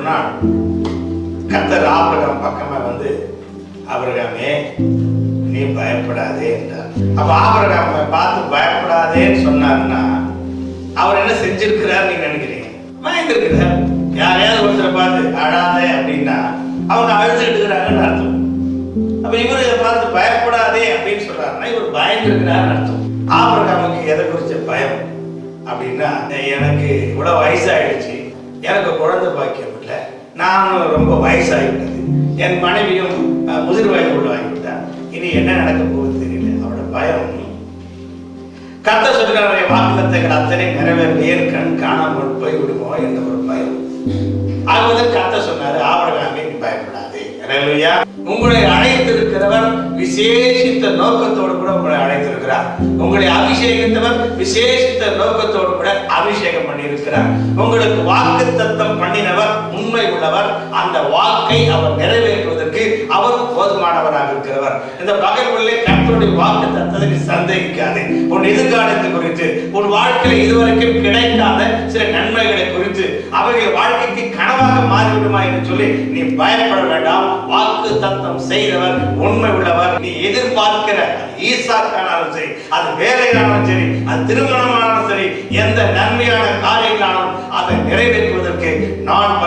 ஒரு நாள் கர்த்தர் ஆபிரகாம் பக்கமா வந்து, ஆபிரகாமே நீ பயப்படாதே என்றார். அப்ப ஆபிரகாமை பார்த்து பயப்படாதேன்னு சொன்னாருன்னா அவர் என்ன செஞ்சிருக்கிறார் நீங்க நினைக்கிறீங்க? பயந்துருக்கிறார். யாரையாவது ஒருத்தரை பார்த்து அழாதே அப்படின்னா அவங்க அழுதுகிட்டு இருக்கிறாங்கன்னு அர்த்தம். அப்ப இவரு இதை பார்த்து பயப்படாதே அப்படின்னு சொல்றாருன்னா இவர் பயந்துருக்கிறாருன்னு அர்த்தம். ஆபிரகாமுக்கு எதை குறிச்ச பயம் அப்படின்னா, எனக்கு இவ்வளவு வயசாயிடுச்சு, எனக்கு குழந்தை பாக்கியம் இல்லை, நானும் ரொம்ப வயசாகிவிட்டது, என் மனைவியும் முதிர் வயது உள்ளவாகிவிட்டார், இனி என்ன நடக்க போகுது தெரியல. அவரோட பயம். கர்த்தர் சொல்கிற வாக்குத்தத்தங்கள் அத்தனை நிறைவேறிய கண் காணாமல் போய் விடுமோ என்ற ஒரு பயம். ஆகவே கர்த்தர் சொன்னாரு, ஆபிரகாமே நீ பயப்படாதே. ஹல்லேலூயா. உங்களை அழைத்திருக்கிறவர் விசேஷித்த நோக்கத்தோடு கூட உங்களை அழைத்திருக்கிறார். உங்களை அபிஷேகித்தவர் விசேஷித்த நோக்கத்தோடு கூட அபிஷேகம் பண்ணி இருக்கிறார். உங்களுக்கு வாக்குத்தத்தம் பண்ணினவர் உண்மை உள்ளவர். அந்த வாக்கை அவர் நிறைவேற்றுவதற்கு அவர் போதுமானவராக இருக்கிறவர். இந்த பகலிலே கர்த்தருடைய வாக்குத்தத்தத்தை சந்தேகிக்காதே. உன் எதிர்காலத்தை குறித்து, உன் வாழ்க்கையில் இதுவரைக்கும் கிடைக்காத சில நன்மைகளை குறித்து, அவைகள் வாழ்க்கைக்கு கனவாக மாறிவிடுமா என்று சொல்லி நீ பயப்பட வேண்டாம். வாக்கு தத்தம் செய்தவர் உண்மை உள்ளவர். நீ எதிர்பார்க்கிற ஈசாக்கானாலும் சரி, அது வேலையானாலும் சரி, அது திருமணமானாலும் சரி, எந்த நன்மையான காரியங்களாலும் அதை நிறைவேற்றுவதற்கு நான்